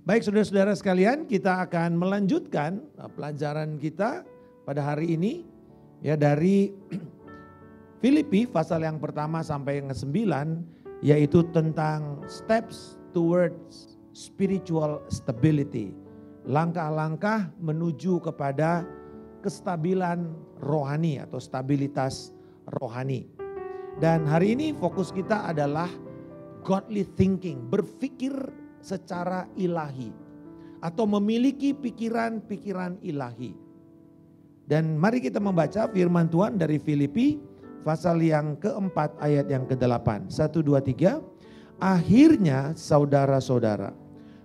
Baik saudara-saudara sekalian, kita akan melanjutkan pelajaran kita pada hari ini ya dari Filipi pasal yang pertama sampai yang ke-9, yaitu tentang steps towards spiritual stability. Langkah-langkah menuju kepada kestabilan rohani atau stabilitas rohani. Dan hari ini fokus kita adalah godly thinking, berpikir secara ilahi atau memiliki pikiran-pikiran ilahi. Dan mari kita membaca firman Tuhan dari Filipi pasal yang keempat ayat yang ke-8. 1, 2, 3. Akhirnya saudara-saudara,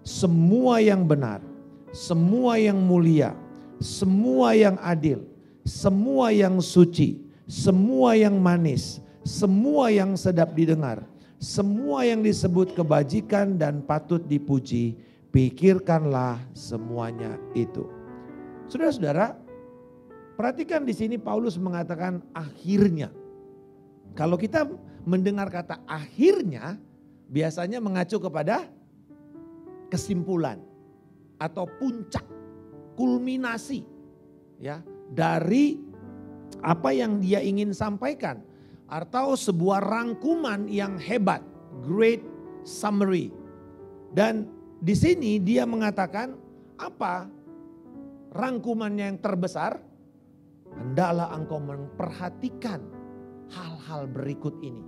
semua yang benar, semua yang mulia, semua yang adil, semua yang suci, semua yang manis, semua yang sedap didengar, semua yang disebut kebajikan dan patut dipuji, pikirkanlah semuanya itu. Saudara-saudara, perhatikan di sini Paulus mengatakan akhirnya. Kalau kita mendengar kata akhirnya, biasanya mengacu kepada kesimpulan atau puncak, kulminasi ya dari apa yang dia ingin sampaikan. Atau sebuah rangkuman yang hebat, great summary. Dan di sini dia mengatakan apa rangkumannya yang terbesar? Hendaklah engkau memperhatikan hal-hal berikut ini.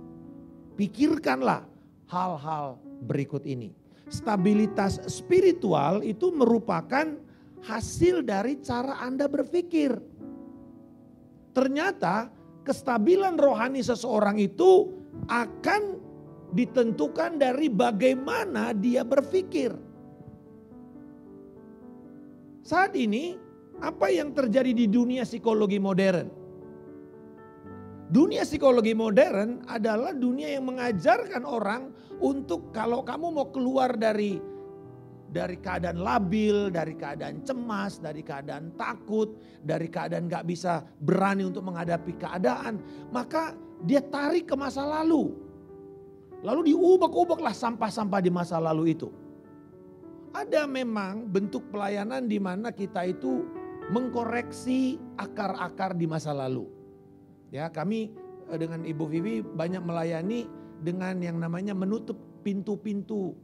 Pikirkanlah hal-hal berikut ini. Stabilitas spiritual itu merupakan hasil dari cara Anda berpikir. Ternyata kestabilan rohani seseorang itu akan ditentukan dari bagaimana dia berpikir. Saat ini apa yang terjadi di dunia psikologi modern? Dunia psikologi modern adalah dunia yang mengajarkan orang untuk kalau kamu mau keluar dari keadaan labil, dari keadaan cemas, dari keadaan takut, dari keadaan gak bisa berani untuk menghadapi keadaan. Maka dia tarik ke masa lalu. Lalu diubek-ubeklah sampah-sampah di masa lalu itu. Ada memang bentuk pelayanan di mana kita itu mengkoreksi akar-akar di masa lalu. Ya, kami dengan Ibu Vivi banyak melayani dengan yang namanya menutup pintu-pintu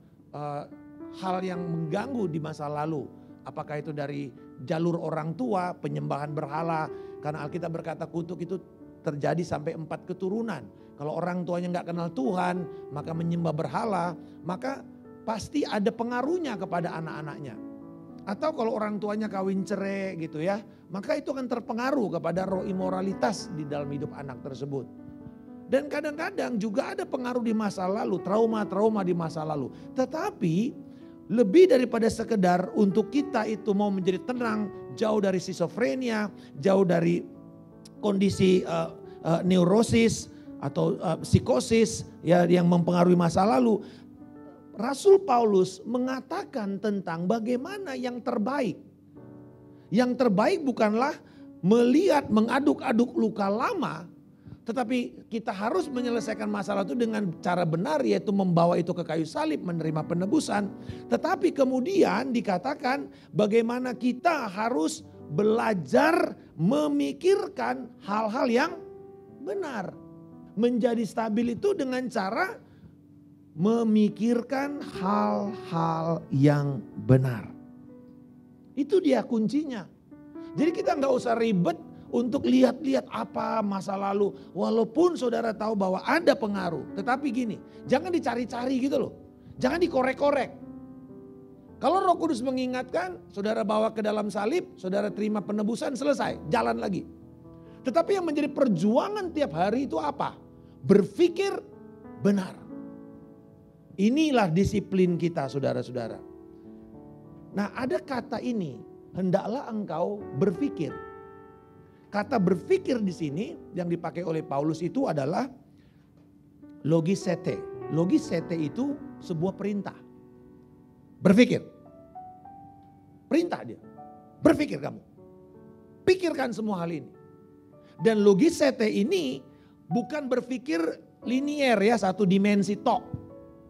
hal yang mengganggu di masa lalu. Apakah itu dari jalur orang tua, penyembahan berhala. Karena Alkitab berkata kutuk itu terjadi sampai 4 keturunan. Kalau orang tuanya gak kenal Tuhan, maka menyembah berhala, maka pasti ada pengaruhnya kepada anak-anaknya. Atau kalau orang tuanya kawin cerai gitu ya, maka itu akan terpengaruh kepada roh imoralitas di dalam hidup anak tersebut. Dan kadang-kadang juga ada pengaruh di masa lalu, trauma-trauma di masa lalu. Tetapi lebih daripada sekedar untuk kita itu mau menjadi tenang, jauh dari skizofrenia, jauh dari kondisi neurosis atau psikosis ya yang mempengaruhi masa lalu. Rasul Paulus mengatakan tentang bagaimana yang terbaik. Yang terbaik bukanlah melihat mengaduk-aduk luka lama, tetapi kita harus menyelesaikan masalah itu dengan cara benar, yaitu membawa itu ke kayu salib, menerima penebusan. Tetapi kemudian dikatakan bagaimana kita harus belajar memikirkan hal-hal yang benar. Menjadi stabil itu dengan cara memikirkan hal-hal yang benar. Itu dia kuncinya. Jadi kita gak usah ribet untuk lihat-lihat apa masa lalu. Walaupun saudara tahu bahwa ada pengaruh. Tetapi gini, jangan dicari-cari gitu loh. Jangan dikorek-korek. Kalau Roh Kudus mengingatkan, saudara bawa ke dalam salib, saudara terima penebusan, selesai, jalan lagi. Tetapi yang menjadi perjuangan tiap hari itu apa? Berpikir benar. Inilah disiplin kita saudara-saudara. Nah ada kata ini, hendaklah engkau berpikir. Kata berpikir di sini yang dipakai oleh Paulus itu adalah logisete. Logisete itu sebuah perintah. Berpikir. Perintah dia. Berpikir kamu. Pikirkan semua hal ini. Dan logisete ini bukan berpikir linier ya, satu dimensi tok.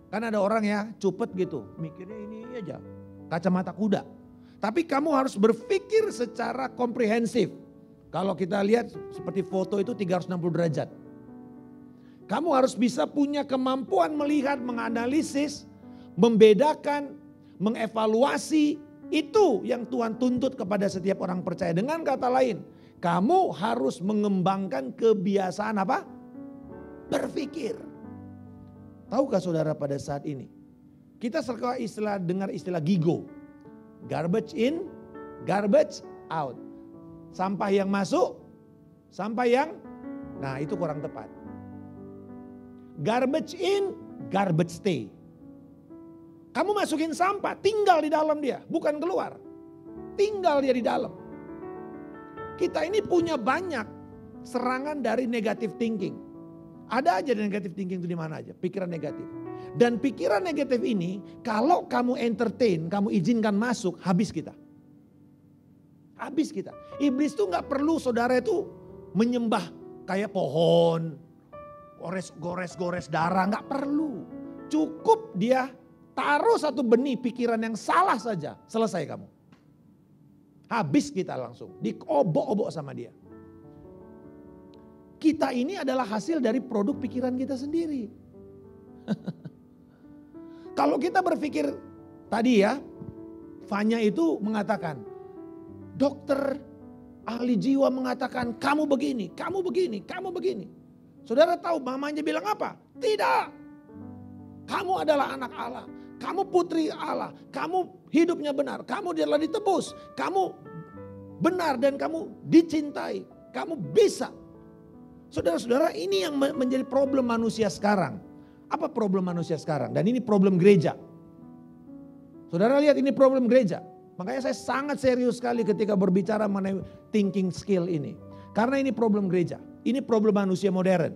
Kan ada orang ya cupet gitu, mikirnya ini aja. kacamata kuda. Tapi kamu harus berpikir secara komprehensif. Kalau kita lihat seperti foto itu 360 derajat. Kamu harus bisa punya kemampuan melihat, menganalisis, membedakan, mengevaluasi. Itu yang Tuhan tuntut kepada setiap orang percaya. Dengan kata lain, kamu harus mengembangkan kebiasaan apa? Berpikir. Tahukah saudara pada saat ini? Kita sekarang dengar istilah GIGO. Garbage in, garbage out. Sampah yang masuk, sampah yang, nah itu kurang tepat. Garbage in, garbage stay. Kamu masukin sampah, tinggal di dalam dia, bukan keluar. Tinggal dia di dalam. Kita ini punya banyak serangan dari negative thinking. Ada aja negative thinking itu di mana aja, pikiran negatif. Dan pikiran negatif ini kalau kamu entertain, kamu izinkan masuk, habis kita. Habis kita. Iblis tuh gak perlu saudara itu menyembah kayak pohon, gores-gores darah, gak perlu. Cukup dia taruh satu benih pikiran yang salah saja, selesai kamu. Habis kita langsung, diobok-obok sama dia. Kita ini adalah hasil dari produk pikiran kita sendiri. Kalau kita berpikir tadi ya, Fanya itu mengatakan, dokter ahli jiwa mengatakan kamu begini, kamu begini, kamu begini. Saudara tahu mamanya bilang apa? Tidak. Kamu adalah anak Allah, kamu putri Allah, kamu hidupnya benar, kamu adalah ditebus, kamu benar dan kamu dicintai, kamu bisa. Saudara-saudara, ini yang menjadi problem manusia sekarang. Apa problem manusia sekarang? Dan ini problem gereja. Saudara lihat, ini problem gereja. Makanya saya sangat serius sekali ketika berbicara mengenai thinking skill ini. Karena ini problem gereja. Ini problem manusia modern.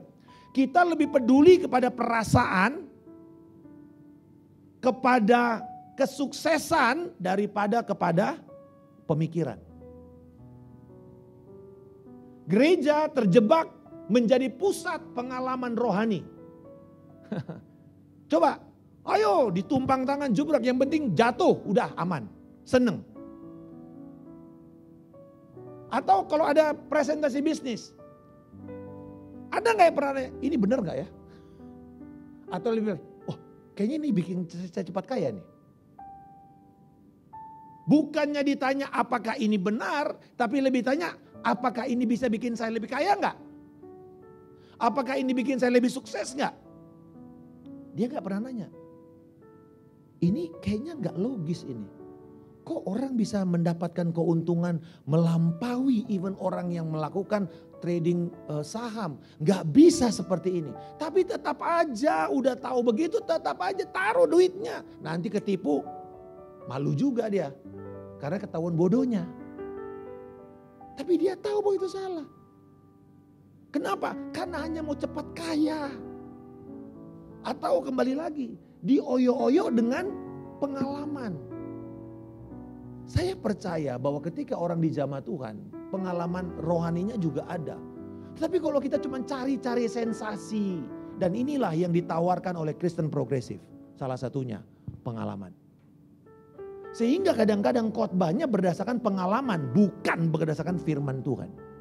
Kita lebih peduli kepada perasaan, kepada kesuksesan daripada kepada pemikiran. Gereja terjebak menjadi pusat pengalaman rohani. Coba, ayo ditumpang tangan jubrak, yang penting jatuh, udah aman, seneng. Atau kalau ada presentasi bisnis, ada gak yang pernah nanya, ini benar gak ya? Atau lebih bilang, oh kayaknya ini bikin saya cepat kaya nih. Bukannya ditanya apakah ini benar, tapi lebih tanya apakah ini bisa bikin saya lebih kaya gak? Apakah ini bikin saya lebih sukses gak? Dia gak pernah nanya. Ini kayaknya gak logis ini. Kok orang bisa mendapatkan keuntungan melampaui even orang yang melakukan trading saham. Gak bisa seperti ini. Tapi tetap aja udah tahu begitu, tetap aja taruh duitnya. Nanti ketipu, malu juga dia. Karena ketahuan bodohnya. Tapi dia tahu bahwa itu salah. Kenapa? Karena hanya mau cepat kaya. Atau kembali lagi, dioyo-oyo dengan pengalaman. Saya percaya bahwa ketika orang di jamaah Tuhan, pengalaman rohaninya juga ada. Tapi kalau kita cuma cari-cari sensasi, dan inilah yang ditawarkan oleh Kristen progresif, salah satunya pengalaman. Sehingga kadang-kadang khotbahnya berdasarkan pengalaman, bukan berdasarkan firman Tuhan.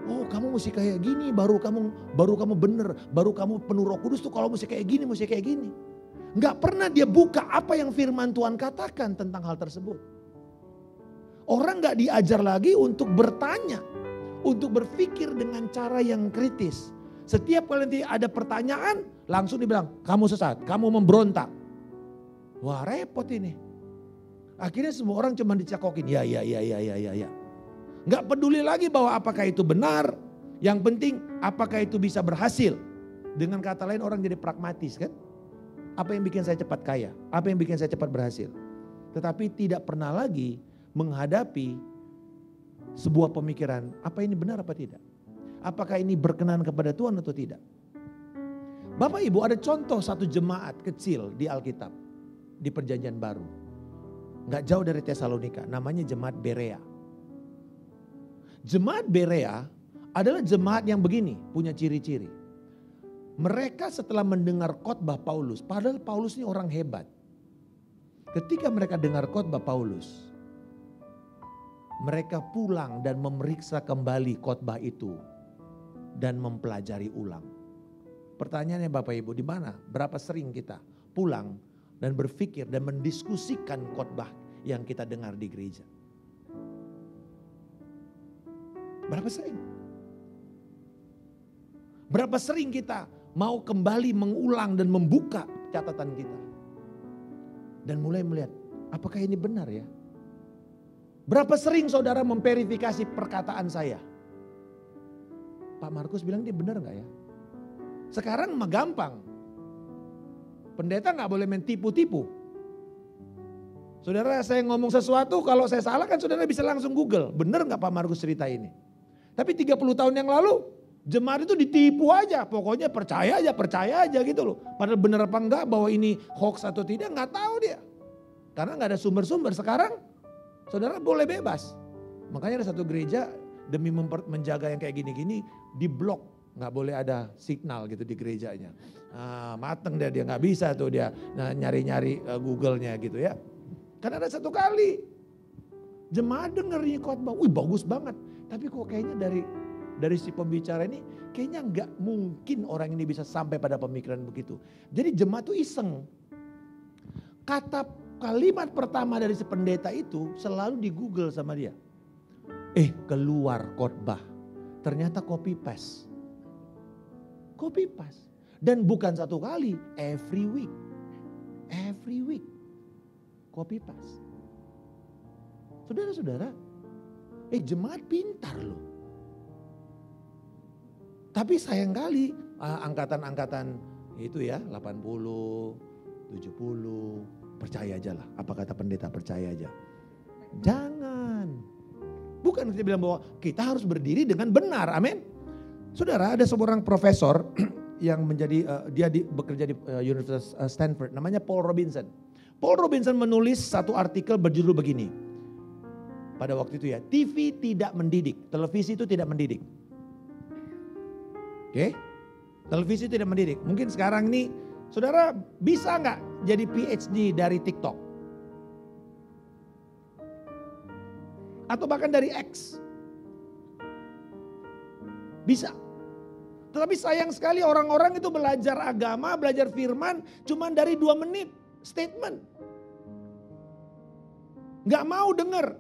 Oh kamu mesti kayak gini, baru kamu bener, baru kamu penuh Roh Kudus tuh kalau mesti kayak gini, mesti kayak gini. Nggak pernah dia buka apa yang firman Tuhan katakan tentang hal tersebut. Orang nggak diajar lagi untuk bertanya, untuk berpikir dengan cara yang kritis. Setiap kali nanti ada pertanyaan, langsung dibilang kamu sesat, kamu memberontak. Wah repot ini. Akhirnya semua orang cuma dicakokin, ya. Nggak peduli lagi bahwa apakah itu benar, yang penting apakah itu bisa berhasil. Dengan kata lain orang jadi pragmatis kan. Apa yang bikin saya cepat kaya? Apa yang bikin saya cepat berhasil? Tetapi tidak pernah lagi menghadapi sebuah pemikiran, apa ini benar apa tidak? Apakah ini berkenan kepada Tuhan atau tidak? Bapak Ibu, ada contoh satu jemaat kecil di Alkitab, di Perjanjian Baru. Nggak jauh dari Tesalonika, namanya jemaat Berea. Jemaat Berea adalah jemaat yang begini, punya ciri-ciri. Mereka setelah mendengar khotbah Paulus, padahal Paulus ini orang hebat. Ketika mereka dengar khotbah Paulus, mereka pulang dan memeriksa kembali khotbah itu dan mempelajari ulang. Pertanyaannya Bapak Ibu, di mana? Berapa sering kita pulang dan berpikir dan mendiskusikan khotbah yang kita dengar di gereja? Berapa sering? Berapa sering kita mau kembali mengulang dan membuka catatan kita? Dan mulai melihat, apakah ini benar ya? Berapa sering saudara memverifikasi perkataan saya? Pak Markus bilang dia benar gak ya? Sekarang mah gampang. Pendeta gak boleh main tipu-tipu. Saudara, saya ngomong sesuatu, kalau saya salah kan saudara bisa langsung Google. Benar gak Pak Markus cerita ini? Tapi 30 tahun yang lalu jemaat itu ditipu aja. Pokoknya percaya aja gitu loh. Padahal benar apa enggak bahwa ini hoax atau tidak gak tahu dia. Karena gak ada sumber-sumber. Sekarang saudara boleh bebas. Makanya ada satu gereja demi menjaga yang kayak gini-gini diblok. Gak boleh ada signal gitu di gerejanya. Mateng dia gak bisa tuh dia nyari-nyari Google-nya gitu ya. Karena ada satu kali jemaat denger ini khotbah, wih bagus banget. Tapi kok kayaknya dari si pembicara ini kayaknya gak mungkin orang ini bisa sampai pada pemikiran begitu. Jadi jemaat tuh iseng. Kalimat pertama dari si pendeta itu selalu di Google sama dia. Keluar khotbah. Ternyata copy paste. Copy paste. Dan bukan satu kali, every week. Every week. Copy paste. Saudara-saudara, jemaat pintar loh. Tapi sayang kali angkatan-angkatan itu ya 80, 70, percaya aja lah. Apa kata pendeta, percaya aja. Jangan. Bukan kita bilang bahwa kita harus berdiri dengan benar, amin. Saudara, ada seorang profesor yang menjadi bekerja di Universitas Stanford, namanya Paul Robinson. Paul Robinson menulis satu artikel berjudul begini. Pada waktu itu ya, TV tidak mendidik, televisi itu tidak mendidik. Oke? Televisi tidak mendidik. Mungkin sekarang nih, saudara bisa nggak jadi PhD dari TikTok? Atau bahkan dari X? Bisa. Tetapi sayang sekali orang-orang itu belajar agama, belajar firman cuma dari 2 menit statement. Gak mau denger.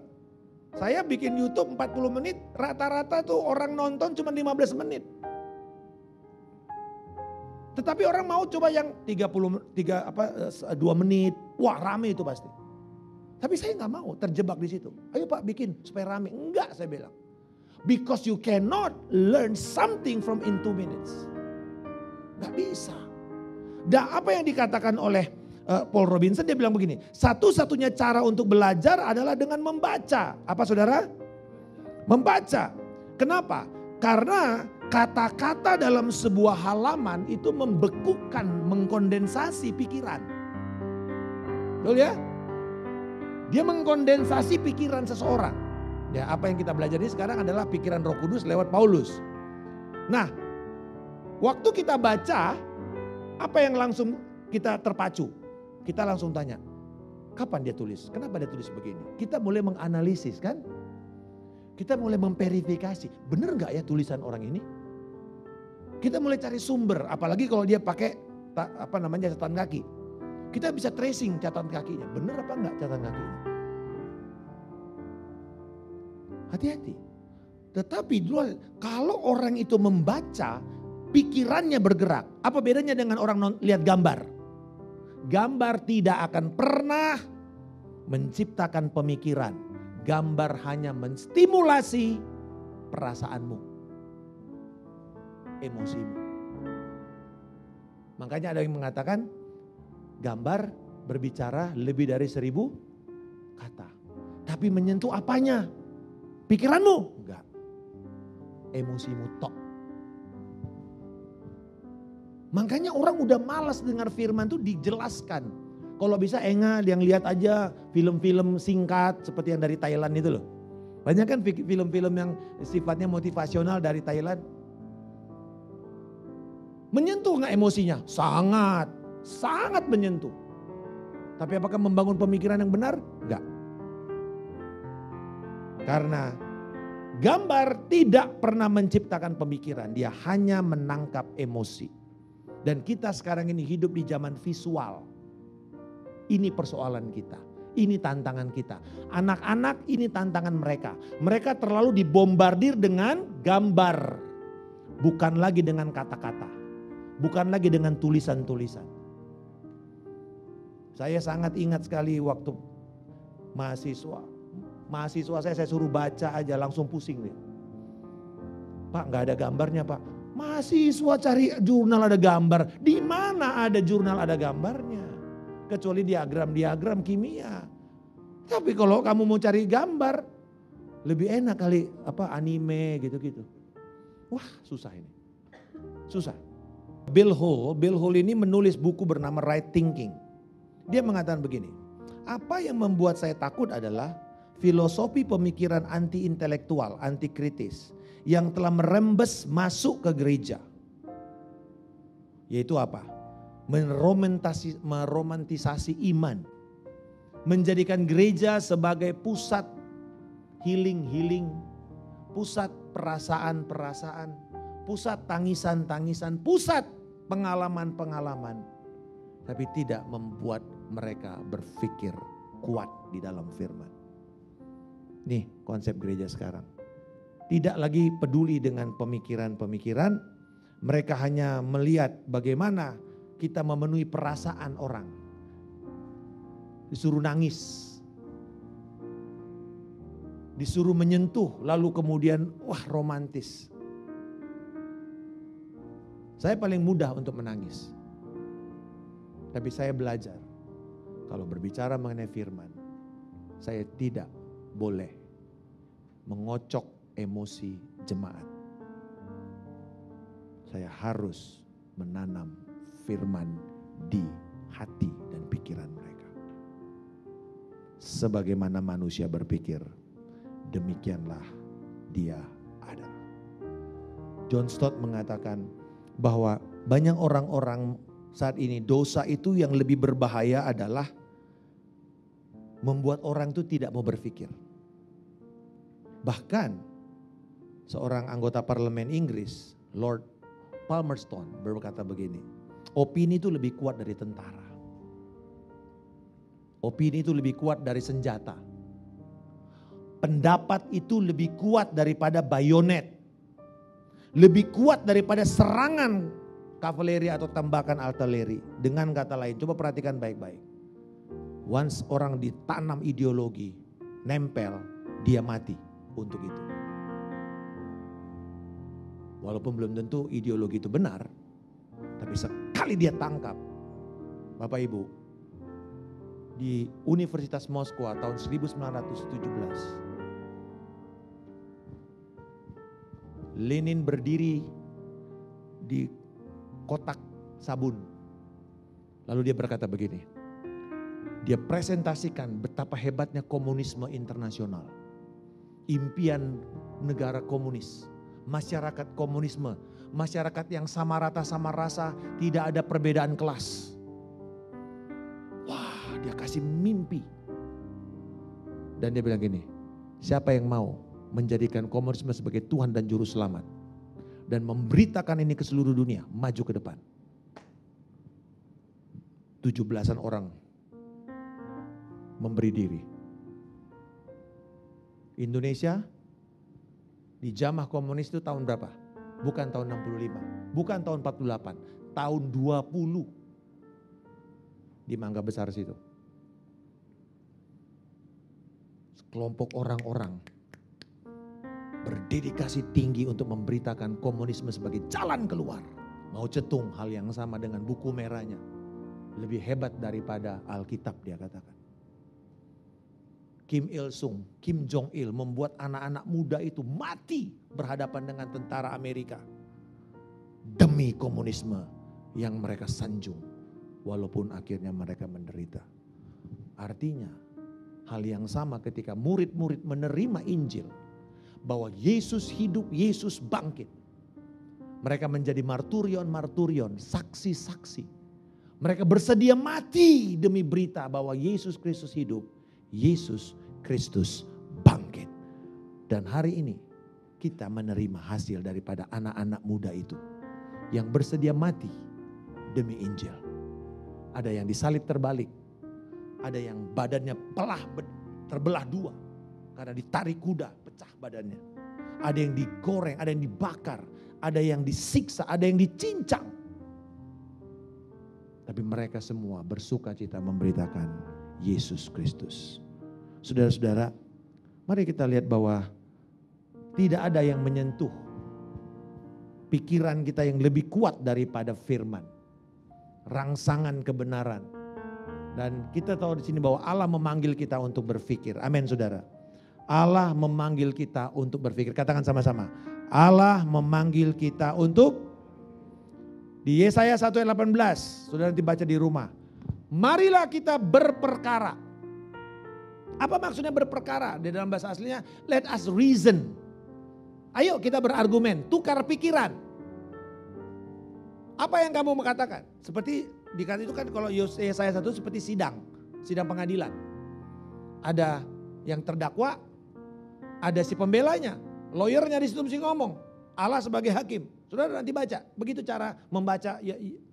Saya bikin YouTube 40 menit, rata-rata tuh orang nonton cuma 15 menit. Tetapi orang mau coba yang 2 menit, wah rame itu pasti. Tapi saya gak mau terjebak di situ. Ayo Pak bikin supaya rame. Enggak, saya bilang. Because you cannot learn something from in 2 minutes. Gak bisa. Dan apa yang dikatakan oleh Paul Robinson, dia bilang begini. Satu-satunya cara untuk belajar adalah dengan membaca. Apa saudara? Membaca. Kenapa? Karena kata-kata dalam sebuah halaman itu membekukan, mengkondensasi pikiran. Betul ya? Dia mengkondensasi pikiran seseorang. Ya, apa yang kita belajar ini sekarang adalah pikiran Roh Kudus lewat Paulus. Nah, waktu kita baca, apa yang langsung kita terpacu? Kita langsung tanya, kapan dia tulis? Kenapa dia tulis begini? Kita mulai menganalisis kan? Kita mulai memverifikasi, benar gak ya tulisan orang ini? Kita mulai cari sumber, apalagi kalau dia pakai catatan kaki. Kita bisa tracing catatan kakinya, benar apa enggak catatan kakinya? Hati-hati. Tetapi kalau orang itu membaca, pikirannya bergerak. Apa bedanya dengan orang lihat gambar? Gambar tidak akan pernah menciptakan pemikiran. Gambar hanya menstimulasi perasaanmu, emosimu. Makanya ada yang mengatakan gambar berbicara lebih dari 1000 kata. Tapi menyentuh apanya? Pikiranmu? Enggak. Emosimu tok. Makanya orang udah malas dengar firman itu dijelaskan. Kalau bisa yang lihat aja film-film singkat seperti yang dari Thailand itu loh. Banyak kan film-film yang sifatnya motivasional dari Thailand. Menyentuh gak emosinya? Sangat, sangat menyentuh. Tapi apakah membangun pemikiran yang benar? Enggak. Karena gambar tidak pernah menciptakan pemikiran. Dia hanya menangkap emosi. Dan kita sekarang ini hidup di zaman visual. Ini persoalan kita. Ini tantangan kita. Anak-anak ini tantangan mereka. Mereka terlalu dibombardir dengan gambar. Bukan lagi dengan kata-kata. Bukan lagi dengan tulisan-tulisan. Saya sangat ingat sekali waktu mahasiswa saya suruh baca aja langsung pusing nih. Pak, nggak ada gambarnya Pak. Mahasiswa cari jurnal ada gambar. Di mana ada jurnal ada gambarnya? Kecuali diagram kimia. Tapi kalau kamu mau cari gambar, lebih enak kali anime gitu-gitu. Wah, susah ini. Susah. Bill Hull ini menulis buku bernama Right Thinking. Dia mengatakan begini, apa yang membuat saya takut adalah filosofi pemikiran anti-intelektual, anti-kritis yang telah merembes masuk ke gereja. Yaitu apa? Meromantisasi iman. Menjadikan gereja sebagai pusat healing, pusat perasaan-perasaan, pusat tangisan-tangisan, pusat pengalaman-pengalaman. Tapi tidak membuat mereka berpikir kuat di dalam firman. Nih konsep gereja sekarang. Tidak lagi peduli dengan pemikiran-pemikiran. Mereka hanya melihat bagaimana kita memenuhi perasaan orang. Disuruh nangis. Disuruh menyentuh lalu kemudian wah romantis. Saya paling mudah untuk menangis. Tapi saya belajar, kalau berbicara mengenai firman, saya tidak boleh mengocok emosi jemaat. Saya harus menanam firman di hati dan pikiran mereka. Sebagaimana manusia berpikir, demikianlah dia ada. John Stott mengatakan bahwa banyak orang-orang saat ini dosa itu yang lebih berbahaya adalah membuat orang itu tidak mau berpikir. Bahkan seorang anggota parlemen Inggris, Lord Palmerston berkata begini, opini itu lebih kuat dari tentara. Opini itu lebih kuat dari senjata. Pendapat itu lebih kuat daripada bayonet. Lebih kuat daripada serangan kavaleri atau tembakan artileri. Dengan kata lain, coba perhatikan baik-baik. Once orang ditanam ideologi, nempel, dia mati untuk itu. Walaupun belum tentu ideologi itu benar, tapi sekali dia tangkap, Bapak Ibu, di Universitas Moskwa tahun 1917, Lenin berdiri di kotak sabun. Lalu dia berkata begini. Dia presentasikan betapa hebatnya komunisme internasional. Impian negara komunis. Masyarakat komunisme. Masyarakat yang sama rata sama rasa. Tidak ada perbedaan kelas. Wah, dia kasih mimpi. Dan dia bilang gini. Siapa yang mau menjadikan komunisme sebagai Tuhan dan Juru Selamat. Dan memberitakan ini ke seluruh dunia, maju ke depan. 17-an orang memberi diri. Indonesia dijamah komunis itu tahun berapa? Bukan tahun 65, bukan tahun 48, tahun 20 di Mangga Besar situ. Sekelompok orang-orang berdedikasi tinggi untuk memberitakan komunisme sebagai jalan keluar. Mao Zedong hal yang sama dengan buku merahnya. Lebih hebat daripada Alkitab dia katakan. Kim Il-sung, Kim Jong-il membuat anak-anak muda itu mati berhadapan dengan tentara Amerika. Demi komunisme yang mereka sanjung. Walaupun akhirnya mereka menderita. Artinya hal yang sama ketika murid-murid menerima Injil. Bahwa Yesus hidup, Yesus bangkit. Mereka menjadi marturion-marturion, saksi-saksi. Mereka bersedia mati demi berita bahwa Yesus Kristus hidup. Yesus Kristus bangkit. Dan hari ini kita menerima hasil daripada anak-anak muda itu. Yang bersedia mati demi Injil. Ada yang disalib terbalik. Ada yang badannya terbelah dua. Karena ditarik kuda, pecah badannya. Ada yang digoreng, ada yang dibakar. Ada yang disiksa, ada yang dicincang. Tapi mereka semua bersuka cita memberitakan Yesus Kristus. Saudara-saudara, mari kita lihat bahwa tidak ada yang menyentuh pikiran kita yang lebih kuat daripada firman. Rangsangan kebenaran. Dan kita tahu di sini bahwa Allah memanggil kita untuk berpikir. Amin saudara. Allah memanggil kita untuk berpikir. Katakan sama-sama. Allah memanggil kita untuk di Yesaya 1 ayat 18, saudara nanti baca di rumah. Marilah kita berperkara. Apa maksudnya berperkara? Di dalam bahasa aslinya, let us reason. Ayo kita berargumen, tukar pikiran. Apa yang kamu mau katakan? Seperti dikatakan itu kan kalau Yesaya 1 seperti sidang pengadilan. Ada yang terdakwa, ada si pembelanya, lawyernya di situ mesti ngomong. Allah sebagai hakim. Saudara nanti baca, begitu cara membaca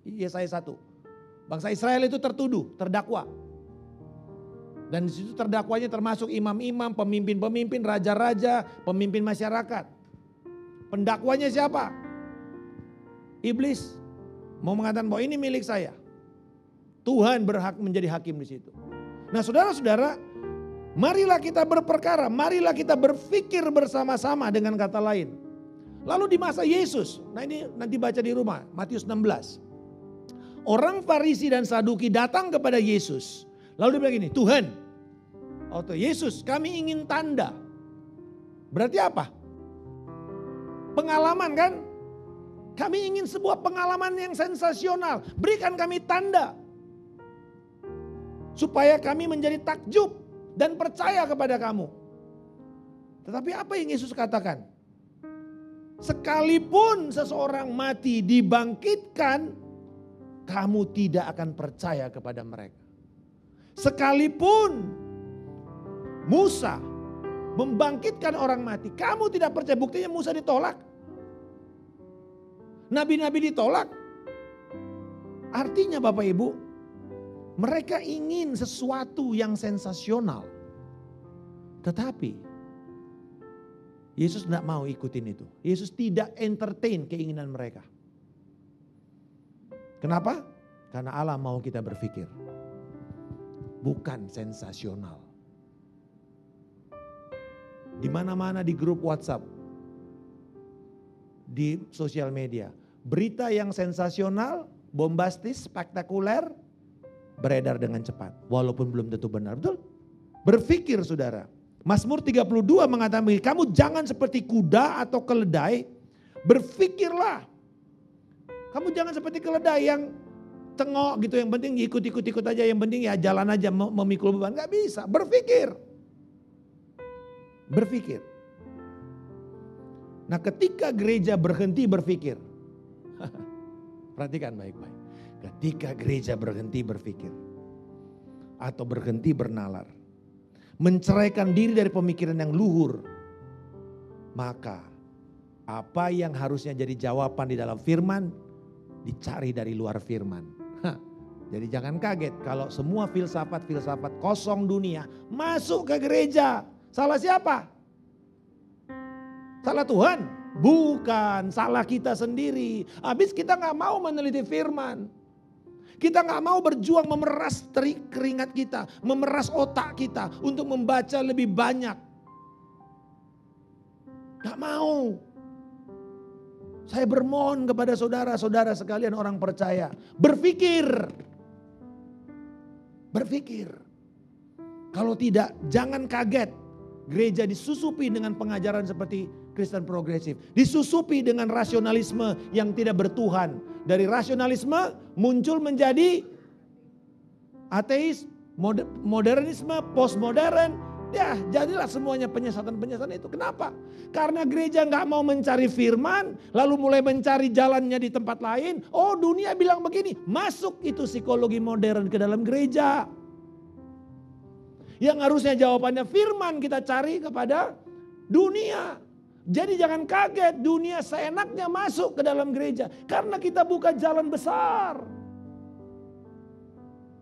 Yesaya 1. Bangsa Israel itu tertuduh, terdakwa. Dan di situ terdakwanya termasuk imam-imam, pemimpin-pemimpin, raja-raja, pemimpin masyarakat. Pendakwanya siapa? Iblis. Mau mengatakan bahwa ini milik saya. Tuhan berhak menjadi hakim di situ. Nah saudara-saudara, marilah kita berperkara, marilah kita berpikir bersama-sama dengan kata lain. Lalu di masa Yesus, nah ini nanti baca di rumah, Matius 16. Orang Farisi dan Saduki datang kepada Yesus. Lalu dia bilang gini, Tuhan, Yesus kami ingin tanda. Berarti apa? Pengalaman kan? Kami ingin sebuah pengalaman yang sensasional. Berikan kami tanda. Supaya kami menjadi takjub dan percaya kepada kamu. Tetapi apa yang Yesus katakan? Sekalipun seseorang mati dibangkitkan, kamu tidak akan percaya kepada mereka. Sekalipun Musa membangkitkan orang mati, kamu tidak percaya. Buktinya Musa ditolak. Nabi-nabi ditolak. Artinya Bapak Ibu, mereka ingin sesuatu yang sensasional. Tetapi Yesus tidak mau ikutin itu. Yesus tidak entertain keinginan mereka. Kenapa? Karena Allah mau kita berpikir. Bukan sensasional. Di mana-mana di grup WhatsApp. Di sosial media. Berita yang sensasional, bombastis, spektakuler. Beredar dengan cepat. Walaupun belum tentu benar. Betul? Berpikir saudara. Mazmur 32 mengatakan begini, kamu jangan seperti kuda atau keledai, berpikirlah. Kamu jangan seperti keledai yang tengok gitu, yang penting ikut aja, yang penting ya jalan aja memikul beban. Gak bisa, berpikir. Berpikir. Nah ketika gereja berhenti berpikir, perhatikan baik-baik. Ketika gereja berhenti berpikir, atau berhenti bernalar, menceraikan diri dari pemikiran yang luhur, maka apa yang harusnya jadi jawaban di dalam firman, dicari dari luar firman. Jadi jangan kaget kalau semua filsafat-filsafat kosong dunia masuk ke gereja. Salah siapa? Salah Tuhan? Bukan, salah kita sendiri. Habis kita gak mau meneliti firman. Kita gak mau berjuang memeras keringat kita, memeras otak kita untuk membaca lebih banyak. Gak mau. Saya bermohon kepada saudara-saudara sekalian orang percaya. Berpikir. Berpikir. Kalau tidak, jangan kaget. Gereja disusupi dengan pengajaran seperti Kristen progresif. Disusupi dengan rasionalisme yang tidak bertuhan. Dari rasionalisme muncul menjadi ateis, modernisme, postmodern, Ya, jadilah semuanya penyesatan-penyesatan itu. Kenapa? Karena gereja nggak mau mencari firman, lalu mulai mencari jalannya di tempat lain. Oh, dunia bilang begini, masuk itu psikologi modern ke dalam gereja. Yang harusnya jawabannya firman kita cari kepada dunia. Jadi jangan kaget dunia seenaknya masuk ke dalam gereja. Karena kita buka jalan besar.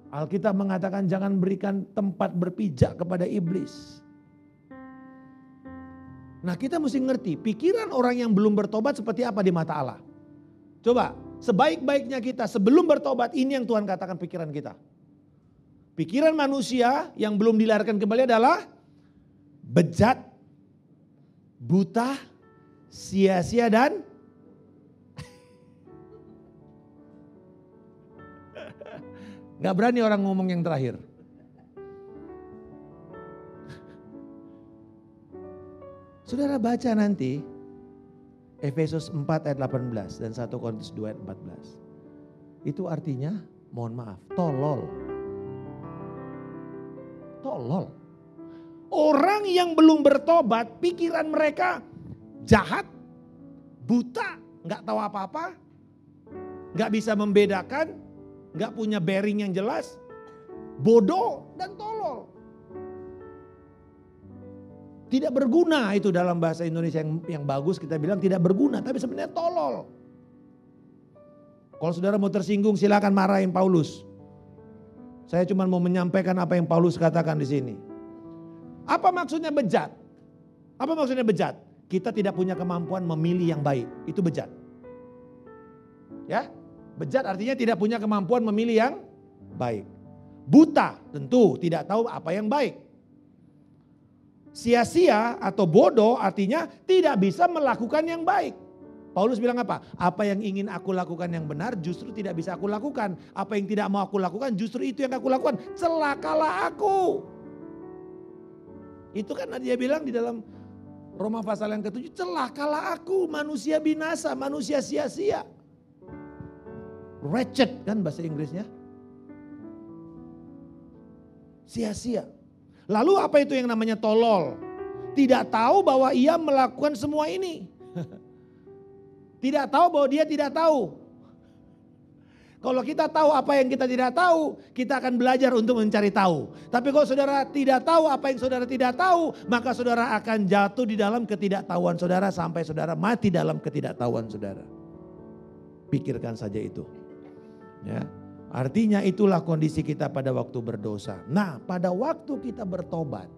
Alkitab mengatakan jangan berikan tempat berpijak kepada iblis. Nah, kita mesti ngerti pikiran orang yang belum bertobat seperti apa di mata Allah. Coba, sebaik-baiknya kita sebelum bertobat, ini yang Tuhan katakan pikiran kita. Pikiran manusia yang belum dilahirkan kembali adalah bejat, buta, sia-sia dan gak berani orang ngomong yang terakhir. Saudara baca nanti Efesus 4 ayat 18 dan 1 Korintus 2 ayat 14. Itu artinya mohon maaf, tolol. Tolol. Orang yang belum bertobat pikiran mereka jahat, buta, gak tahu apa-apa, gak bisa membedakan, gak punya bearing yang jelas, bodoh dan tolol. Tidak berguna itu dalam bahasa Indonesia yang bagus kita bilang tidak berguna, tapi sebenarnya tolol. Kalau saudara mau tersinggung silakan marahin Paulus. Saya cuma mau menyampaikan apa yang Paulus katakan di sini. Apa maksudnya bejat? Apa maksudnya bejat? Kita tidak punya kemampuan memilih yang baik, itu bejat. Ya, bejat artinya tidak punya kemampuan memilih yang baik. Buta tentu tidak tahu apa yang baik. Sia-sia atau bodoh artinya tidak bisa melakukan yang baik. Paulus bilang apa? Apa yang ingin aku lakukan yang benar justru tidak bisa aku lakukan. Apa yang tidak mau aku lakukan justru itu yang aku lakukan. Celakalah aku. Itu kan dia bilang di dalam Roma pasal yang ke-7. Celakalah aku, manusia binasa, manusia sia-sia. Wretched kan bahasa Inggrisnya. Sia-sia. Lalu apa itu yang namanya tolol? Tidak tahu bahwa ia melakukan semua ini. Tidak tahu bahwa dia tidak tahu. Kalau kita tahu apa yang kita tidak tahu, kita akan belajar untuk mencari tahu. Tapi kalau saudara tidak tahu apa yang saudara tidak tahu, maka saudara akan jatuh di dalam ketidaktahuan saudara sampai saudara mati dalam ketidaktahuan saudara. Pikirkan saja itu. Ya. Artinya itulah kondisi kita pada waktu berdosa. Nah, pada waktu kita bertobat,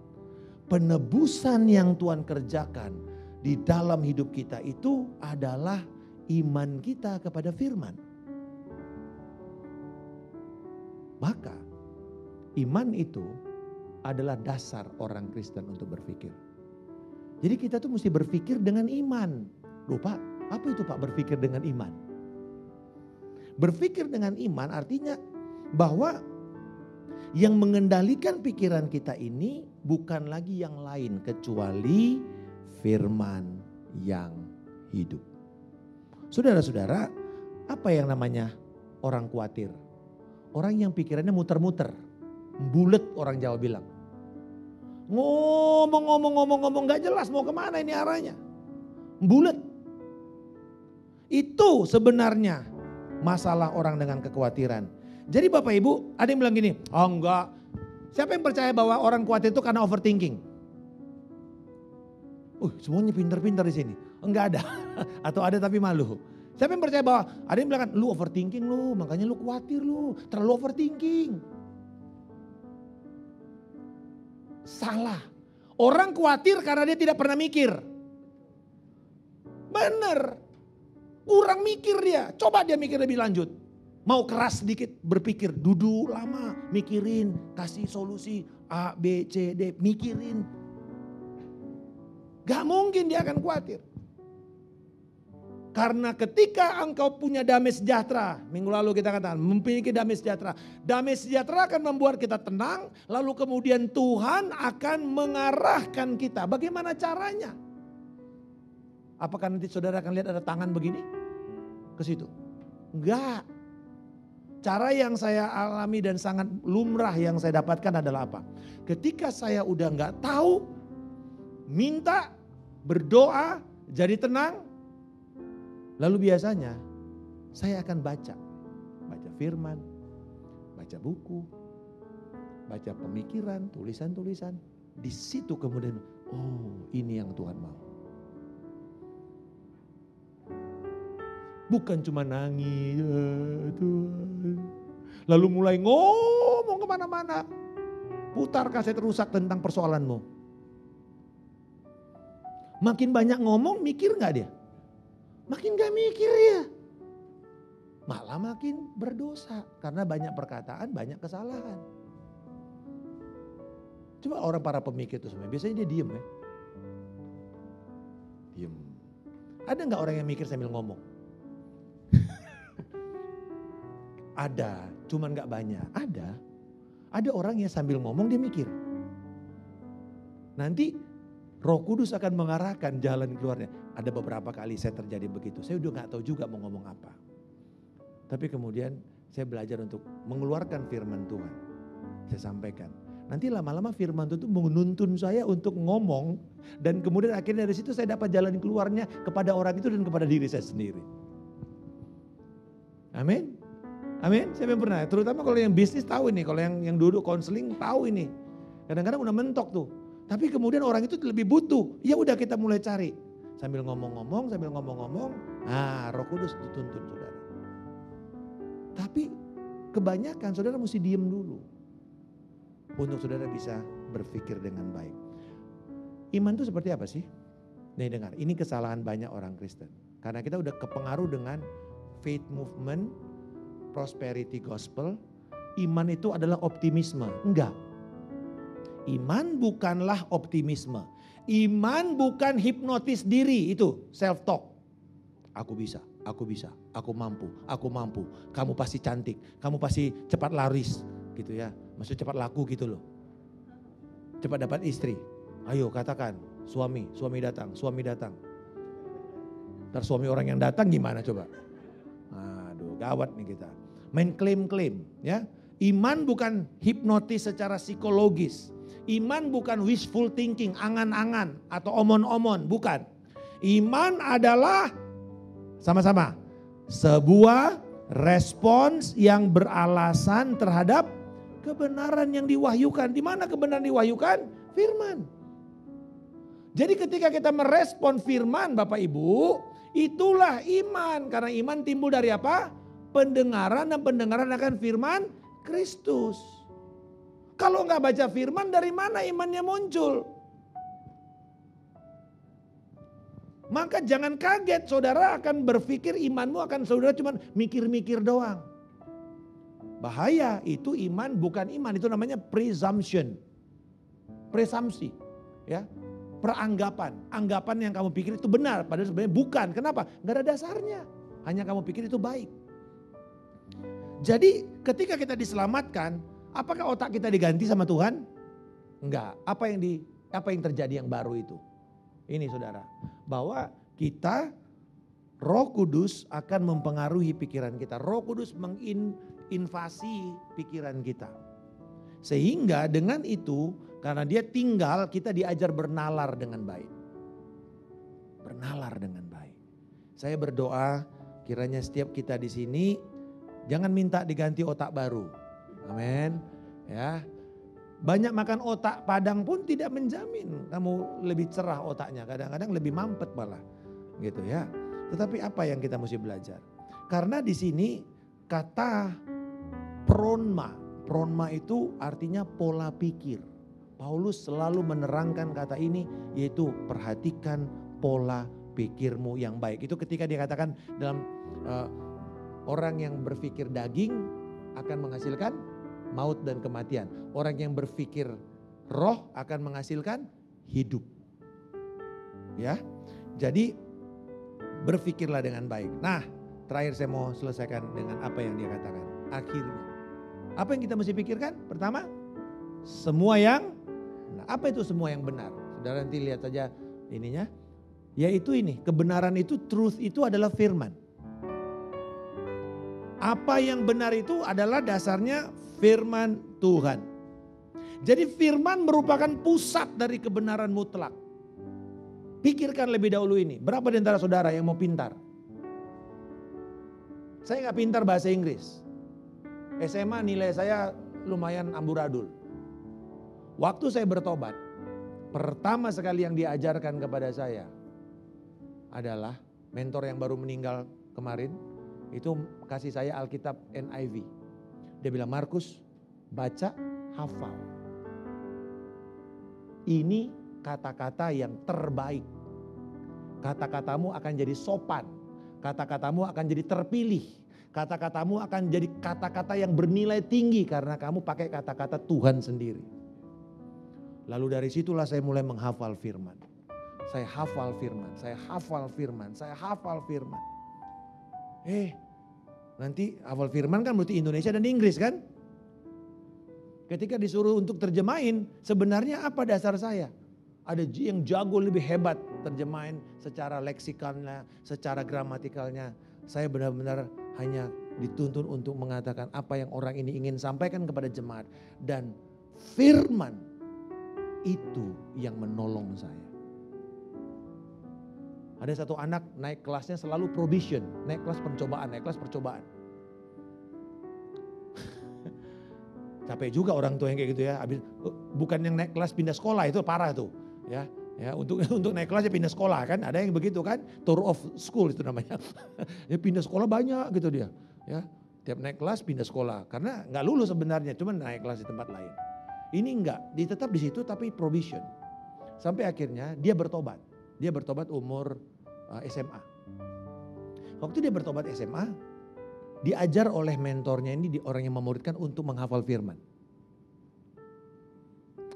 penebusan yang Tuhan kerjakan di dalam hidup kita itu adalah iman kita kepada firman. Maka iman itu adalah dasar orang Kristen untuk berpikir. Jadi kita tuh mesti berpikir dengan iman. Loh Pak, apa itu Pak berpikir dengan iman? Berpikir dengan iman artinya bahwa yang mengendalikan pikiran kita ini bukan lagi yang lain kecuali firman yang hidup. Saudara-saudara, apa yang namanya orang khawatir? Orang yang pikirannya muter-muter, bulet orang Jawa bilang. Ngomong gak jelas mau kemana ini arahnya. Bulet. Itu sebenarnya masalah orang dengan kekhawatiran. Jadi Bapak Ibu ada yang bilang gini, oh enggak. Siapa yang percaya bahwa orang khawatir itu karena overthinking? Semuanya pintar-pintar di sini. Enggak ada. Atau ada tapi malu. Siapa yang percaya bahwa ada yang bilang lu overthinking lu, makanya lu khawatir lu, terlalu overthinking. Salah. Orang khawatir karena dia tidak pernah mikir. Bener. Kurang mikir dia. Coba dia mikir lebih lanjut. Mau keras sedikit berpikir. Duduk lama mikirin. Kasih solusi A, B, C, D. Mikirin. Gak mungkin dia akan khawatir. Karena ketika engkau punya damai sejahtera. Minggu lalu kita katakan memiliki damai sejahtera. Damai sejahtera akan membuat kita tenang. Lalu kemudian Tuhan akan mengarahkan kita. Bagaimana caranya? Apakah nanti saudara akan lihat ada tangan begini? Ke situ? Enggak. Cara yang saya alami dan sangat lumrah yang saya dapatkan adalah apa? Ketika saya udah nggak tahu, minta, berdoa, jadi tenang. Lalu biasanya saya akan baca firman, baca buku, baca pemikiran, tulisan-tulisan. Di situ kemudian, oh ini yang Tuhan mau. Bukan cuma nangis, Tuhan. Lalu mulai ngomong kemana-mana. Putar kaset rusak tentang persoalanmu. Makin banyak ngomong, mikir gak dia? Makin gak mikir ya. Malah makin berdosa. Karena banyak perkataan, banyak kesalahan. Coba orang para pemikir itu semua, biasanya dia diem ya. Diem. Ada gak orang yang mikir sambil ngomong? Ada, cuman gak banyak. Ada orang yang sambil ngomong dia mikir. Nanti Roh Kudus akan mengarahkan jalan keluarnya. Ada beberapa kali saya terjadi begitu. Saya udah gak tahu juga mau ngomong apa. Tapi kemudian saya belajar untuk mengeluarkan firman Tuhan. Saya sampaikan. Nanti lama-lama firman Tuhan itu menuntun saya untuk ngomong. Dan kemudian akhirnya dari situ saya dapat jalan keluarnya kepada orang itu dan kepada diri saya sendiri. Amin. Amin, siapa yang pernah? Terutama kalau yang bisnis tahu ini, kalau yang duduk konseling tahu ini. Kadang-kadang udah mentok tuh. Tapi kemudian orang itu lebih butuh. Ya udah kita mulai cari. Sambil ngomong-ngomong, Roh Kudus dituntun saudara. Tapi kebanyakan saudara mesti diem dulu. Untuk saudara bisa berpikir dengan baik. Iman itu seperti apa sih? Nih dengar, ini kesalahan banyak orang Kristen. Karena kita udah kepengaruh dengan faith movement, prosperity gospel, iman itu adalah optimisme. Enggak. Iman bukanlah optimisme. Iman bukan hipnotis diri, itu self talk. Aku bisa, aku mampu, kamu pasti cantik, kamu pasti cepat laris gitu ya. Maksudnya cepat laku gitu loh. Cepat dapat istri. Ayo katakan, suami datang. Ntar suami orang yang datang gimana coba? Aduh gawat nih kita. Main klaim-klaim ya. Iman bukan hipnotis secara psikologis. Iman bukan wishful thinking, angan-angan atau omon-omon, bukan. Iman adalah sama-sama sebuah respons yang beralasan terhadap kebenaran yang diwahyukan. Di mana kebenaran diwahyukan? Firman. Jadi ketika kita merespon firman Bapak Ibu, itulah iman. Karena iman timbul dari apa? Pendengaran, dan pendengaran akan firman Kristus. Kalau nggak baca firman, dari mana imannya muncul? Maka jangan kaget, saudara akan berpikir imanmu akan saudara cuma mikir-mikir doang. Bahaya, itu iman bukan iman, itu namanya presumption. Presumpsi, ya. Peranggapan, anggapan yang kamu pikir itu benar, padahal sebenarnya bukan. Kenapa? Gak ada dasarnya, hanya kamu pikir itu baik. Jadi ketika kita diselamatkan, apakah otak kita diganti sama Tuhan? Enggak. Apa yang terjadi yang baru itu? Ini saudara, bahwa kita, Roh Kudus akan mempengaruhi pikiran kita. Roh Kudus menginvasi pikiran kita. Sehingga dengan itu, karena dia tinggal, kita diajar bernalar dengan baik. Bernalar dengan baik. Saya berdoa kiranya setiap kita di sini jangan minta diganti otak baru. Amin. Ya. Banyak makan otak padang pun tidak menjamin kamu lebih cerah otaknya. Kadang-kadang lebih mampet malah. Gitu ya. Tetapi apa yang kita mesti belajar? Karena di sini kata pronma itu artinya pola pikir. Paulus selalu menerangkan kata ini, yaitu perhatikan pola pikirmu yang baik. Itu ketika dia katakan dalam orang yang berpikir daging akan menghasilkan maut dan kematian. Orang yang berpikir roh akan menghasilkan hidup. Ya, jadi berpikirlah dengan baik. Nah, terakhir saya mau selesaikan dengan apa yang dia katakan. Akhirnya, apa yang kita mesti pikirkan? Pertama, semua yang benar. Apa itu semua yang benar? Saudara nanti lihat saja ininya. Yaitu ini, kebenaran itu, truth itu adalah firman. Apa yang benar itu adalah dasarnya firman Tuhan. Jadi firman merupakan pusat dari kebenaran mutlak. Pikirkan lebih dahulu ini, berapa di antara saudara yang mau pintar? Saya nggak pintar bahasa Inggris. SMA nilai saya lumayan amburadul. Waktu saya bertobat, pertama sekali yang diajarkan kepada saya adalah mentor yang baru meninggal kemarin, itu kasih saya Alkitab NIV. Dia bilang, Markus, baca, hafal. Ini kata-kata yang terbaik. Kata-katamu akan jadi sopan. Kata-katamu akan jadi terpilih. Kata-katamu akan jadi kata-kata yang bernilai tinggi karena kamu pakai kata-kata Tuhan sendiri. Lalu dari situlah saya mulai menghafal firman. Saya hafal firman, saya hafal firman, saya hafal firman. Nanti hafal firman kan berarti Indonesia dan Inggris kan? Ketika disuruh untuk terjemahin, sebenarnya apa dasar saya? Ada yang jago lebih hebat terjemahin secara leksikalnya, secara gramatikalnya. Saya benar-benar hanya dituntun untuk mengatakan apa yang orang ini ingin sampaikan kepada jemaat. Dan firman itu yang menolong saya. Ada satu anak naik kelasnya selalu probation, naik kelas percobaan. Capek juga orang tua yang kayak gitu ya. Bukan yang naik kelas pindah sekolah, itu parah tuh. Ya, untuk naik kelas ya pindah sekolah kan, ada yang begitu kan, tour of school itu namanya. Ya pindah sekolah banyak gitu dia. Ya, tiap naik kelas pindah sekolah karena nggak lulus sebenarnya, cuma naik kelas di tempat lain. Ini enggak, dia tetap di situ tapi probation. Sampai akhirnya dia bertobat. Dia bertobat umur SMA. Waktu dia bertobat SMA, diajar oleh mentornya ini, orang yang memuridkan untuk menghafal firman.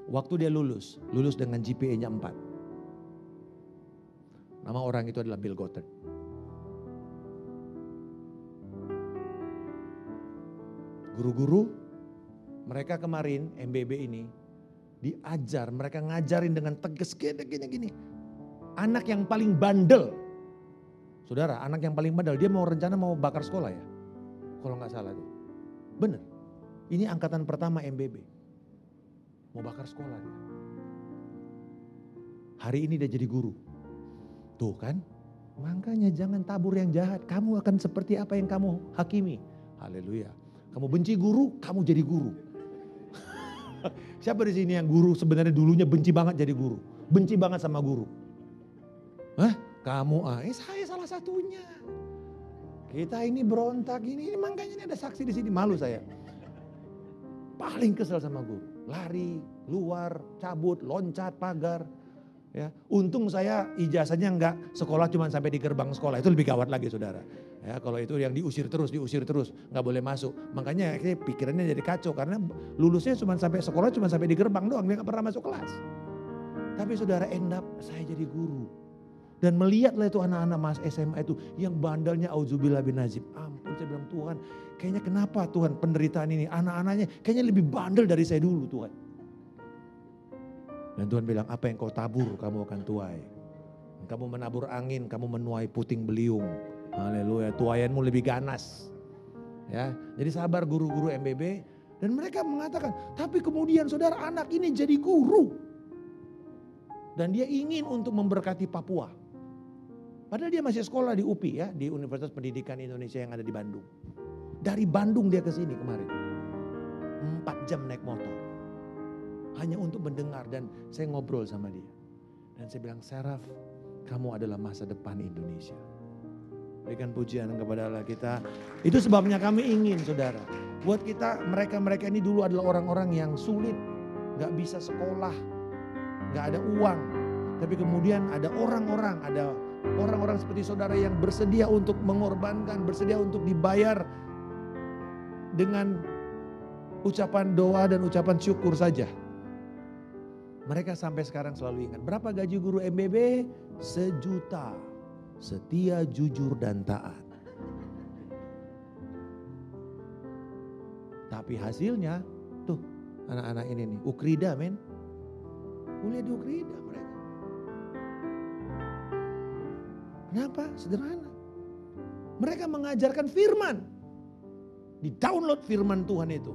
Waktu dia lulus dengan GPA-nya 4. Nama orang itu adalah Bill Gothard. Guru-guru mereka kemarin MBB ini diajar, mereka ngajarin dengan tegas gini. Anak yang paling bandel. Saudara, anak yang paling bandel, dia mau rencana mau bakar sekolah ya. Kalau nggak salah tuh. Bener. Ini angkatan pertama MBB. Mau bakar sekolah dia. Hari ini dia jadi guru. Tuh kan. Makanya jangan tabur yang jahat. Kamu akan seperti apa yang kamu hakimi. Haleluya. Kamu benci guru, kamu jadi guru. Siapa di sini yang guru sebenarnya dulunya benci banget jadi guru? Benci banget sama guru. Hah? Kamu saya salah satunya. Kita ini berontak ini makanya ini ada saksi di sini, malu saya. Paling kesel sama guru. Lari, luar, cabut, loncat pagar. Ya, untung saya ijazahnya enggak sekolah cuma sampai di gerbang sekolah, itu lebih gawat lagi saudara. Ya, kalau itu yang diusir terus, nggak boleh masuk. Makanya pikirannya jadi kacau karena lulusnya cuma sampai sekolah, cuma sampai di gerbang doang, dia nggak pernah masuk kelas. Tapi saudara end up saya jadi guru. Dan melihatlah itu anak-anak mas SMA itu yang bandelnya auzubillah bin nazib. Ampun, saya bilang Tuhan, kayaknya kenapa Tuhan penderitaan ini anak-anaknya kayaknya lebih bandel dari saya dulu Tuhan. Dan Tuhan bilang apa yang kau tabur kamu akan tuai. Kamu menabur angin, kamu menuai puting beliung. Haleluya, tuaianmu lebih ganas. Ya, jadi sabar guru-guru MBB dan mereka mengatakan, tapi kemudian saudara anak ini jadi guru. Dan dia ingin untuk memberkati Papua. Padahal dia masih sekolah di UPI ya, di Universitas Pendidikan Indonesia yang ada di Bandung. Dari Bandung dia ke sini kemarin. 4 jam naik motor. Hanya untuk mendengar dan saya ngobrol sama dia. Dan saya bilang, Seraf, kamu adalah masa depan Indonesia. Berikan pujian kepada Allah kita. Itu sebabnya kami ingin saudara. Buat kita, mereka-mereka ini dulu adalah orang-orang yang sulit. Gak bisa sekolah, gak ada uang. Tapi kemudian ada orang-orang seperti saudara yang bersedia untuk mengorbankan, bersedia untuk dibayar dengan ucapan doa dan ucapan syukur saja. Mereka sampai sekarang selalu ingat. Berapa gaji guru MBB? 1 juta. Setia, jujur, dan taat. Tapi hasilnya, tuh anak-anak ini nih. Ukrida men. Kuliah di Ukrida mereka. Kenapa? Sederhana. Mereka mengajarkan firman. Di-download firman Tuhan itu.